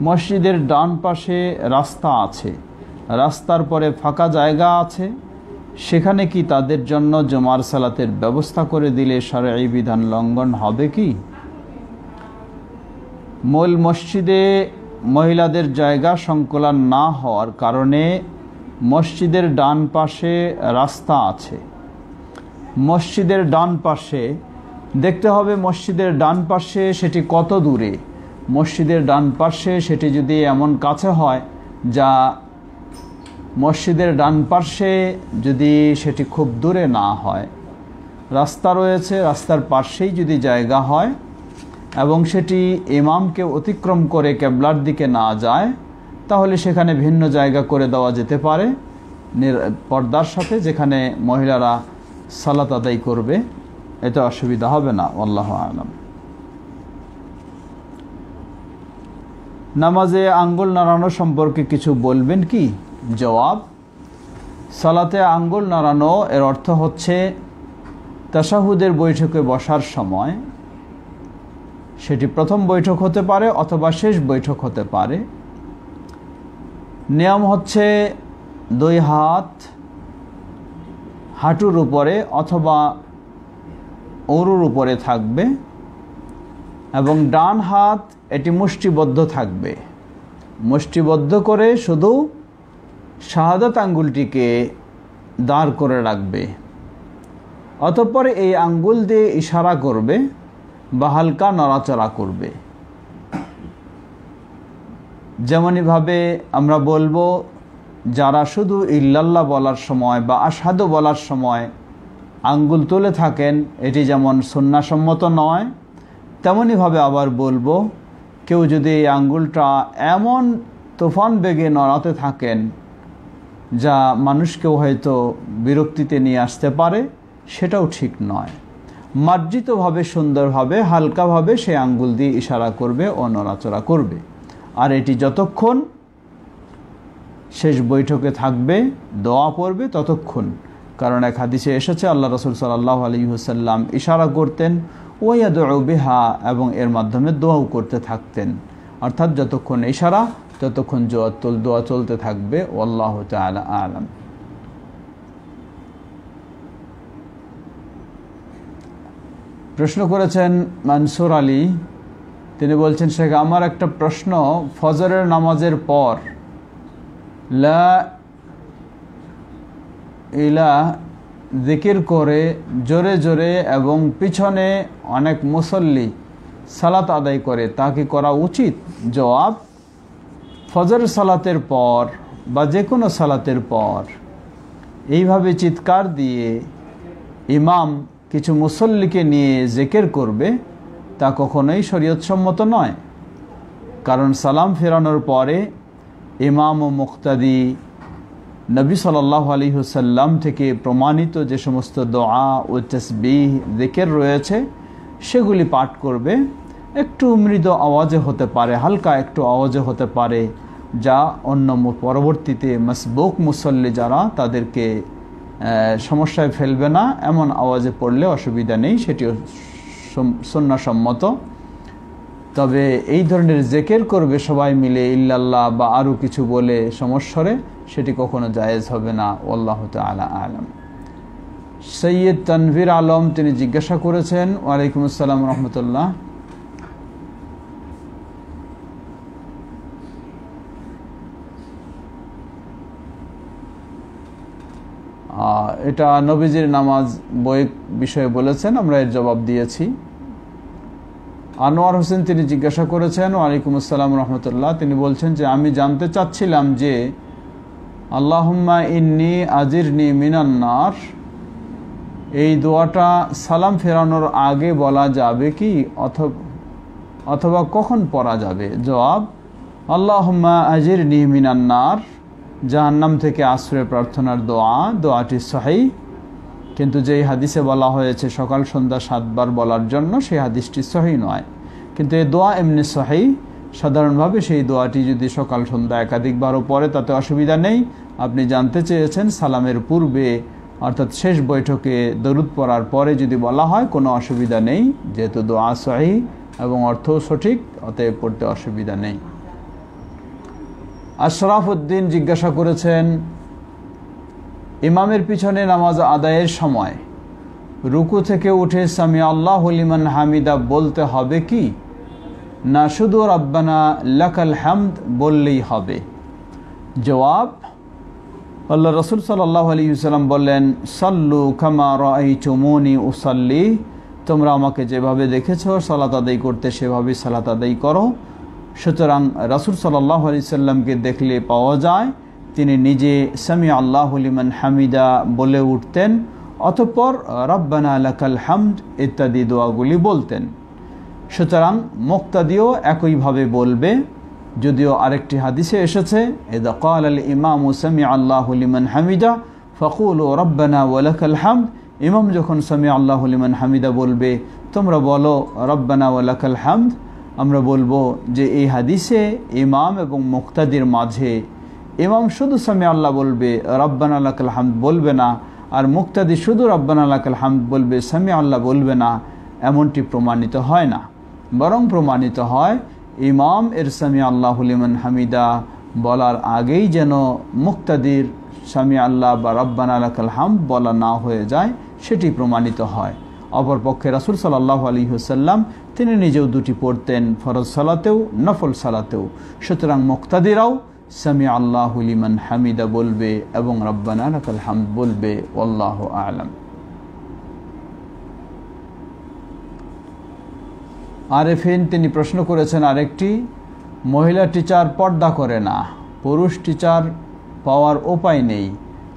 মসজিদের ডান পাশে রাস্তা আছে, রাস্তার পরে ফাঁকা জায়গা আছে, সেখানে কি তাদের জন্য জুমার সালাতের ব্যবস্থা করে দিলে শরঈ বিধান লঙ্ঘন হবে কি? মূল মসজিদে মহিলাদের জায়গা সংকুলান না হওয়ার কারণে মসজিদের ডান পাশে রাস্তা আছে। মসজিদের ডান পাশে দেখতে হবে, মসজিদের ডান পাশে সেটি কত দূরে। মসজিদের ডান পাশে সেটি যদি এমন কাছে হয় যা মসজিদের ডান পাশে যদি সেটি খুব দূরে না হয়, রাস্তা রয়েছে, রাস্তার পাশেই যদি জায়গা হয় এবং সেটি ইমামকে অতিক্রম করে কিবলার দিকে না যায়, তাহলে সেখানে ভিন্ন জায়গা করে দেওয়া যেতে পারে পর্দার সাথে, যেখানে মহিলারা সালাত আদায় করবে, এতে অসুবিধা হবে না। আল্লাহু আ'লাম। নামাজে আঙ্গুল নাড়ানো সম্পর্কে কিছু বলবেন কি? জবাব, সালাতে আঙ্গুল নাড়ানো এর অর্থ হচ্ছে তাশাহুদের বৈঠকে বসার সময়, সেটি প্রথম বৈঠক হতে পারে অথবা শেষ বৈঠক হতে পারে, নিয়ম হচ্ছে 2 হাত হাঁটুর উপরে অথবা উরুর উপরে থাকবে এবং ডান হাত এটি মুষ্টিবদ্ধ থাকবে। মুষ্টিবদ্ধ করে শুধু শাহাদাত আঙ্গুলটিকে দাঁড় করে রাখবে, অতঃপর এই আঙ্গুল দিয়ে ইশারা করবে বা হালকা নড়াচড়া করবে। যেমনইভাবে আমরা বলবো, যারা শুধু ইল্লাল্লাহ বলার সময় বা আশহাদু বলার সময় আঙ্গুল তুলে থাকেন, এটি যেমন সুন্নাহসম্মত নয়, তেমনইভাবে আবার বলবো, কেউ যদি এই আঙ্গুলটা এমন তুফান বেগে নড়াতে থাকেন যা মানুষকেও হয়তো বিরক্তিতে নিয়ে আসতে পারে, সেটাও ঠিক নয়। মার্জিতভাবে সুন্দরভাবে হালকাভাবে সেই আঙ্গুল দিয়ে ইশারা করবে ও নড়াচড়া করবে। আর এটি যতক্ষণ শেষ বৈঠকে থাকবে, দোয়া পড়বে ততক্ষণ। কারণ এক হাদিসে এসেছে আল্লাহ রাসূল সাল্লাল্লাহু আলাইহি ওয়াসাল্লাম ইশারা করতেন ওয়ায়াদউ বিহা, এবং এর মাধ্যমে দোয়াও করতে থাকতেন। অর্থাৎ যতক্ষণ ইশারা ততক্ষণ দোয়া চলতে থাকবে। আল্লাহু তাআলা আ'লাম। প্রশ্ন করেছেন মানসুর আলী, তিনি বলছেন, শেখ আমার একটা প্রশ্ন, ফজরের নামাজের পর লা ইলাহা জিকির করে জোরে জোরে এবং পিছনে অনেক মুসল্লি সালাত আদায় করে, তা কি করা উচিত? জবাব, ফজর সালাতের পর বা যে কোনো সালাতের পর এইভাবে চিৎকার দিয়ে ইমাম কিছু মুসল্লিকে নিয়ে জিকির করবে, তা কখনোই শরীয়তসম্মত নয়। কারণ সালাম ফেরানোর পরে ইমাম ও মুক্তাদি নবী সাল্লাল্লাহু আলাইহি ওয়াসাল্লাম থেকে প্রমাণিত যে সমস্ত দোয়া ও তাসবিহ জিকির রয়েছে সেগুলি পাঠ করবে। একটু মৃদু আওয়াজে হতে পারে, হালকা একটু আওয়াজে হতে পারে, যা অন্য পরবর্তীতে মাসবুক মুসল্লি যারা তাদেরকে সমস্যায় ফেলবে না, এমন আওয়াজে পড়লে অসুবিধা নেই, সেটিও সুন্নাহসম্মত। তবে এই ধরনের জিকির করবে সবাই মিলে ইল্লাল্লাহ বা আরও কিছু বলে সমস্বরে, সেটি কখনো জায়েজ হবে না। আল্লাহু তাআলা আ'লাম। সৈয়দ তানভীর আলম তিনি জিজ্ঞাসা করেছেন, ওয়ালাইকুম আসসালাম রহমতুল্লাহ, এটা নবীজির নামাজ বই বিষয়ে বলেছেন, আমরা এর জবাব দিয়েছি। আনোয়ার হোসেন তিনি জিজ্ঞাসা করেছেন, ওয়ালাইকুম আসসালাম রহমতুল্লাহ, তিনি বলছেন যে আমি জানতে চাচ্ছিলাম যে আল্লাহুম্মা ইন্নী আজিরনি মিনান নার, এই দোয়াটা সালাম ফেরানোর আগে বলা যাবে কি অথবা কখন পড়া যাবে? জবাব, আল্লাহুম্মা আজিরনি মিনান নার জাহান্নাম থেকে আশ্রয় প্রার্থনার দোয়া, দোয়াটি সহিহ, কিন্তু যেই হাদিসে বলা হয়েছে সকাল সন্ধ্যা 7 বার বলার জন্য, সেই হাদিসটি সহিহ নয়। কিন্তু এই দোয়া এমনি সহিহ, সাধারণভাবে সেই দোয়াটি যদি সকাল সন্ধ্যা একাধিকবারও পড়ে তাতে অসুবিধা নেই। আপনি জানতে চেয়েছেন সালামের পূর্বে অর্থাৎ শেষ বৈঠকে দরুদ পড়ার পরে যদি বলা হয় কোনো অসুবিধা নেই, যেহেতু দোয়া সহিহ এবং অর্থও সঠিক, অতএব পড়তে অসুবিধা নেই। আশরাফ উদ্দিন জিজ্ঞাসা করেছেন, ইমামের পিছনে নামাজ আদায়ের সময় রুকু থেকে উঠে সামি আল্লাহু লিমান হামিদা বলতে হবে কি, না শুধু রাব্বানা লাকাল হামদ বললেই হবে? জবাব, আল্লাহ রাসূল সাল্লাল্লাহু আলাইহি ওয়াসাল্লাম বললেন, সাল্লু কামা রাআইতুমুনি উসাল্লি, তোমরা আমাকে যেভাবে দেখেছো সালাত আদায় করতে সেভাবেই সালাত আদায় করো। সুতরাং রাসূল সাল্লাল্লাহু আলাইহি ওয়াসাল্লামকে দেখলে পাওয়া যায় তিনি নিজে সামি আল্লাহু লিমান হামিদা বলে উঠতেন, অতঃপর রাব্বানা লাকাল হামদ ইত্যাদি দোয়াগুলি বলতেন। সুতরাং মুক্তাদিও একইভাবে বলবে, যদিও আরেকটি হাদিসে এসেছে, ইযা ক্বাল আল ইমামু সামি আল্লাহু লিমান হামিদা ফাকুলু রাব্বানা ওয়া লাকাল হামদ, ইমাম যখন সামি আল্লাহু লিমান হামিদা বলবে তোমরা বলো রাব্বানা ওয়া লাকাল হামদ। আমরা বলবো যে এই হাদিসে ইমাম এবং মুক্তাদির মাঝে ইমাম শুধু সামি আল্লাহ বলবে, রাব্বানা লাকাল হামদ বলবে না, আর মুক্তাদি শুধু রাব্বানা লাকাল হামদ বলবে, সামি আল্লাহ বলবে না, এমনটি প্রমাণিত হয় না। বরং প্রমাণিত হয় ইমাম এর সামি আল্লাহু লিমান হামিদা বলার আগেই যেন মুক্তাদির সামি আল্লাহ বা রাব্বানা লাকাল হামদ বলা না হয়ে যায়, সেটি প্রমাণিত হয়। অপরপক্ষে রাসূল সাল্লাল্লাহু আলাইহি ওয়াসাল্লাম তিনি নিজেও দুটি পড়তেন, ফরজ সালাতেও নফল সালাতেও। সুতরাং মুক্তাদিরাও সামি আল্লাহু লিমান হামিদা বলবে এবং রাব্বানা লাকাল হামদ বলবে। আল্লাহু আ'লাম। আরেফিন তিনি প্রশ্ন করেছেন আরেকটি, মহিলা টিচার পর্দা করে না, পুরুষ টিচার পাওয়ার উপায় নেই,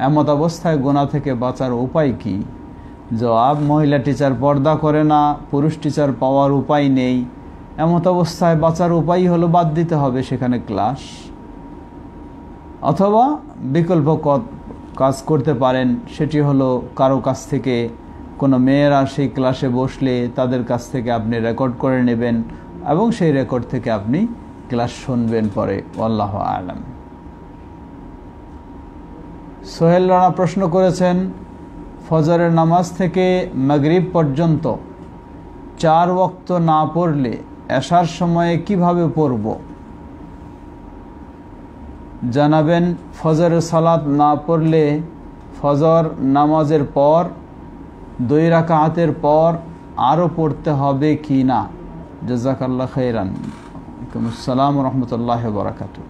এমত অবস্থায় গুনাহ থেকে বাঁচার উপায় কি? জবাব, মহিলা টিচার পর্দা করে না, পুরুষ টিচার পাওয়ার উপায় নেই, এমত অবস্থায় বাঁচার উপায় হলো বাদ দিতে হবে সেখানে ক্লাস। অথবা বিকল্প কাজ করতে পারেন, সেটি হলো কারো কাছ থেকে, কোনো মেয়েরা সেই ক্লাসে বসলে তাদের কাছ থেকে আপনি রেকর্ড করে নেবেন এবং সেই রেকর্ড থেকে আপনি ক্লাস শুনবেন পরে। আল্লাহু আ'লাম। সোহেল রানা প্রশ্ন করেছেন, ফজরের নামাজ থেকে মাগরিব পর্যন্ত 4 ওয়াক্ত না পড়লে এশার সময়ে কিভাবে পড়ব? জানাবেন। ফজরের সালাত না পড়লে ফজর নামাজের পর 2 রাকাতের পর আরও পড়তে হবে কি না? জাযাকাল্লাহ খাইরান। ওয়ালাইকুম আসসালাম ওয়া রাহমাতুল্লাহি ওয়া বারাকাতুহু।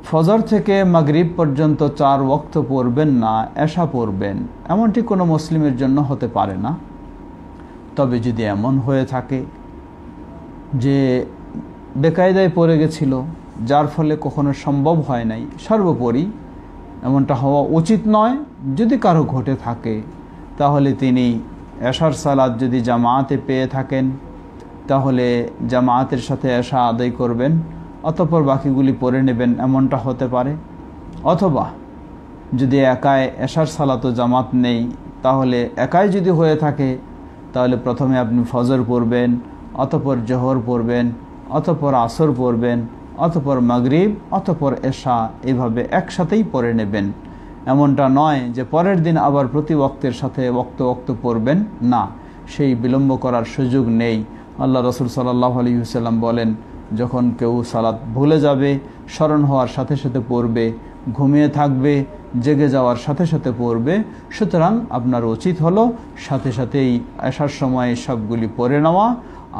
ফজর থেকে মাগরিব পর্যন্ত 4 ওয়াক্ত পড়বেন না, এশা পড়বেন, এমনটি কোনো মুসলিমের জন্য হতে পারে না। তবে যদি এমন হয়ে থাকে যে বেকায়দায় পড়ে গেছিল, যার ফলে কখনো সম্ভব হয় নাই, সর্বোপরি এমনটা হওয়া উচিত নয়, যদি কারো ঘটে থাকে, তাহলে তিনি এশার সালাত যদি জামাতে পেয়ে থাকেন তাহলে জামাতের সাথে এশা আদায় করবেন, অতঃপর বাকিগুলি পড়ে নেবেন, এমনটা হতে পারে। অথবা যদি একাই এশার সালাতও জামাত নেই, তাহলে একাই যদি হয়ে থাকে তাহলে প্রথমে আপনি ফজর পড়বেন, অতঃপর জোহর পড়বেন, অতঃপর আসর পড়বেন, অতঃপর মাগরিব, অতঃপর এশা, এইভাবে একসাথেই পড়ে নেবেন। এমনটা নয় যে পরের দিন আবার প্রতি ওয়াক্তের সাথে ওয়াক্ত পড়বেন না, সেই বিলম্ব করার সুযোগ নেই। আল্লাহ রাসূল সাল্লাল্লাহু আলাইহি ওয়াসাল্লাম বলেন, যখন কেউ সালাত ভুলে যাবে, স্মরণ হওয়ার সাথে সাথে পড়বে, ঘুমিয়ে থাকবে, জেগে যাওয়ার সাথে সাথে পড়বে। সুতরাং আপনার উচিত হলো সাথে সাথেই এশার সময় সবগুলি পড়ে নেওয়া,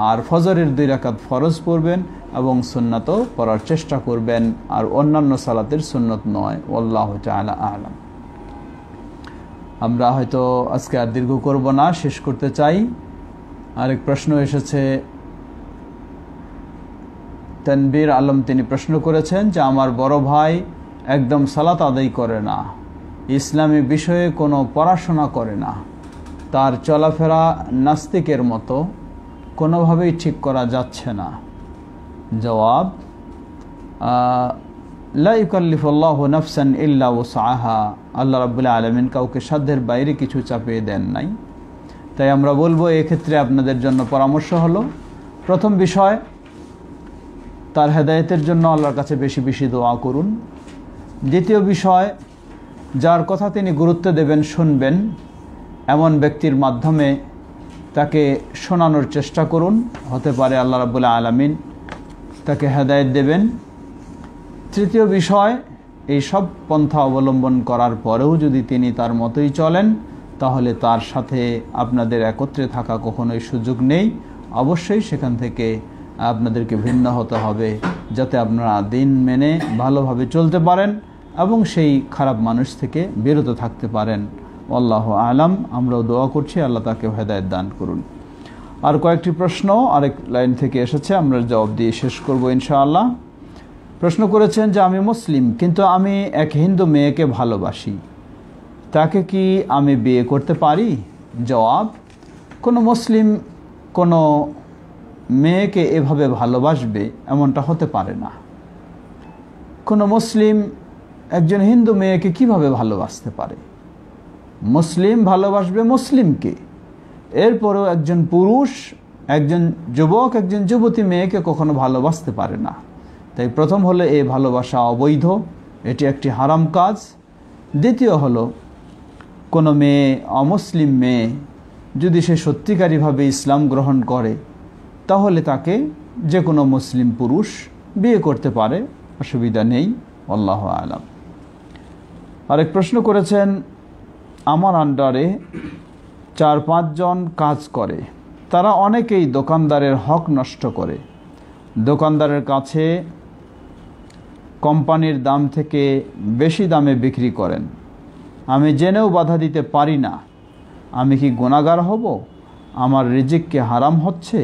আর ফজরের 2 রাকাত ফরজ পড়বেন এবং সুন্নাতও পড়ার চেষ্টা করবেন, আর অন্যান্য সালাতের সুন্নত নয়। আল্লাহু তাআলা আ'লাম। আমরা হয়তো আজকে আর দীর্ঘ করব না, শেষ করতে চাই। আরেক প্রশ্ন এসেছে তানবীর আলম, তিনি প্রশ্ন করেছেন যে আমার বড় ভাই একদম সালাত আদায় করে না, ইসলামী বিষয়ে কোনো পড়াশোনা করে না, তার চলাফেরা নাস্তিকের মতো, কোনোভাবেই ঠিক করা যাচ্ছে না। জবাব, লা ইউকাল্লিফুল্লাহু নাফসান ইল্লা ওয়াসআহা, আল্লাহ রাব্বুল আলামিন কাউকে সাধ্যের বাইরে কিছু চাপিয়ে দেন নাই। তাই আমরা বলবো এক্ষেত্রে আপনাদের জন্য পরামর্শ হলো, প্রথম বিষয়, তার হেদায়েতের জন্য আল্লাহর কাছে বেশি বেশি দোয়া করুন। দ্বিতীয় বিষয়, যার কথা তিনি গুরুত্ব দেবেন, শুনবেন, এমন ব্যক্তির মাধ্যমে তাকে শোনানোর চেষ্টা করুন, হতে পারে আল্লাহ রাব্বুল আলামিন তাকে হেদায়েত দেবেন। তৃতীয় বিষয়, এই সব পন্থা অবলম্বন করার পরেও যদি তিনি তার মতোই চলেন, তাহলে তার সাথে আপনাদের একত্রে থাকা কখনোই সুযোগ নেই। অবশ্যই সেখান থেকে আপনাদেরকে ভিন্ন হতে হবে, যাতে আপনারা দিন মেনে ভালোভাবে চলতে পারেন এবং সেই খারাপ মানুষ থেকে বিরত থাকতে পারেন। আল্লাহু আ'লাম। আমরাও দোয়া করছি আল্লাহ তাকে হেদায়েত দান করুন। আর কয়েকটি প্রশ্ন আরেক লাইন থেকে এসেছে, আমরা জবাব দিয়ে শেষ করব ইনশাআল্লাহ। প্রশ্ন করেছেন যে আমি মুসলিম, কিন্তু আমি এক হিন্দু মেয়েকে ভালোবাসি, তাকে কি আমি বিয়ে করতে পারি? জবাব, কোনো মুসলিম কোনো মেয়েকে এভাবে ভালোবাসবে এমনটা হতে পারে না। কোনো মুসলিম একজন হিন্দু মেয়েকে কিভাবে ভালোবাসতে পারে? মুসলিম ভালোবাসবে মুসলিমকে, এরপরেও একজন পুরুষ, একজন যুবক, একজন যুবতী মেয়েকে কখনো ভালোবাসতে পারে না। তাই প্রথম হলো এই ভালোবাসা অবৈধ, এটি একটি হারাম কাজ। দ্বিতীয় হলো, কোনো মেয়ে, অমুসলিম মেয়ে যদি সে সত্যিকারীভাবে ইসলাম গ্রহণ করে, তাহলে তাকে যে কোনো মুসলিম পুরুষ বিয়ে করতে পারে, অসুবিধা নেই। আল্লাহু আ'লাম। আরেক প্রশ্ন করেছেন, আমার আন্ডারে 4-5 জন কাজ করে, তারা অনেকেই দোকানদারের হক নষ্ট করে, দোকানদারের কাছে কোম্পানির দাম থেকে বেশি দামে বিক্রি করেন, আমি জেনেও বাধা দিতে পারি না, আমি কি গুনাহগার হব? আমার রিজিক কি হারাম হচ্ছে?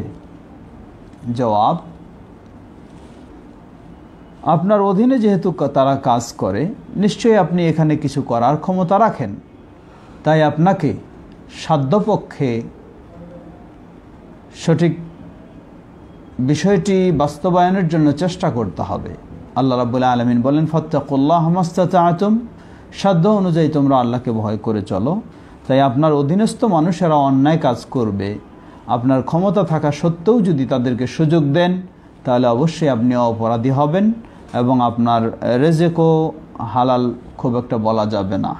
জবাব, আপনার অধীনে যেহেতু তারা কাজ করে, নিশ্চয়ই আপনি এখানে কিছু করার ক্ষমতা রাখেন। তাই আপনাকে সাধ্যপক্ষে সঠিক বিষয়টি বাস্তবায়নের জন্য চেষ্টা করতে হবে। আল্লাহ রাব্বুল আলামিন বলেন, ফাত্তাকুল্লাহ মাস্তাতা'তুম, সাধ্য অনুযায়ী তোমরা আল্লাহকে ভয় করে চলো। তাই আপনার অধীনস্থ মানুষেরা অন্যায় কাজ করবে, আপনার ক্ষমতা থাকা সত্ত্বেও যদি তাদেরকে সুযোগ দেন, তাহলে অবশ্যই আপনি অপরাধী হবেন এবং আপনার রেজেকও হালাল খুব একটা বলা যাবে না।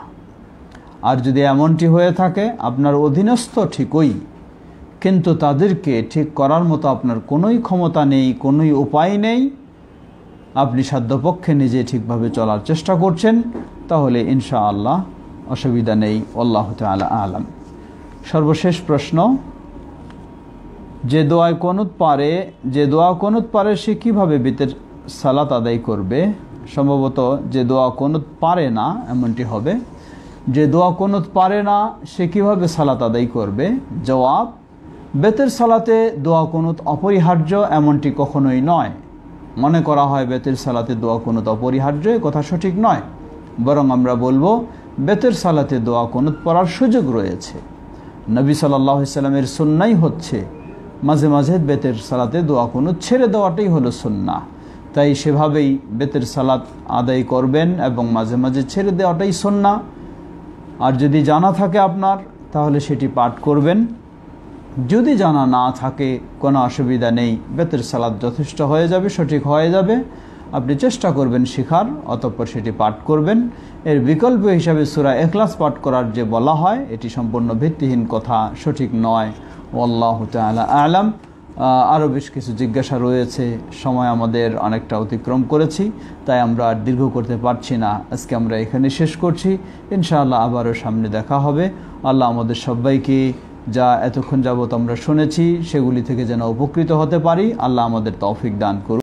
আর যদি এমনটি হয়ে থাকে, আপনার অধীনস্থ ঠিকই, কিন্তু তাদেরকে ঠিক করার মতো আপনার কোনোই ক্ষমতা নেই, কোনোই উপায় নেই, আপনি সাধ্যপক্ষে নিজে ঠিকভাবে চলার চেষ্টা করছেন, তাহলে ইনশাআল্লাহ অসুবিধা নেই। আল্লাহু তাআলা আলাম। সর্বশেষ প্রশ্ন, যে দোয়া কুনুত পারে সে কিভাবে বিতের সালাত আদায় করবে? সম্ভবত যে দোয়া কুনুত পারে না এমনটি হবে। যে দোয়া কুনুত পারে না সে কিভাবে সালাত আদায় করবে? জবাব, বেতের সালাতে দোয়া কুনুত অপরিহার্য এমনটি কখনোই নয়। মনে করা হয় বেতের সালাতে দোয়া কুনুত অপরিহার্য, কথা সঠিক নয়। বরং আমরা বলবো বেতের সালাতে দোয়া কুনুত পড়ার সুযোগ রয়েছে। নবী সাল্লাল্লাহু আলাইহি সাল্লামের সুন্নাই হচ্ছে মাঝে মাঝে বেতের সালাতে দোয়া কুনুত ছেড়ে দেওয়াটাই হলো সুন্নাহ। তাই সেভাবেই বেতের সালাত আদায় করবেন এবং মাঝে মাঝে ছেড়ে দেওয়াটাই সুন্নাহ। আর যদি জানা থাকে আপনার, তাহলে সেটি পাঠ করবেন। যদি জানা না থাকে, কোনো অসুবিধা নেই, বেতের সালাত যথেষ্ট হয়ে যাবে, সঠিক হয়ে যাবে। আপনি চেষ্টা করবেন শেখার, অতঃপর সেটি পাঠ করবেন। এর বিকল্প হিসাবে সূরা ইখলাস পাঠ করার যে বলা হয়, এটি সম্পূর্ণ ভিত্তিহীন কথা, সঠিক নয়। আল্লাহু তাআলা আলাম। আরও বেশ কিছু জিজ্ঞাসা রয়েছে, সময় আমাদের অনেকটা অতিক্রম করেছি, তাই আমরা আর দীর্ঘ করতে পারছি না। আজকে আমরা এখানে শেষ করছি। ইনশাআল্লাহ আবারও সামনে দেখা হবে। আল্লাহ আমাদের সবাইকে যা এতক্ষণ যাবত আমরা শুনেছি সেগুলি থেকে যেন উপকৃত হতে পারি, আল্লাহ আমাদের তৌফিক দান করুন।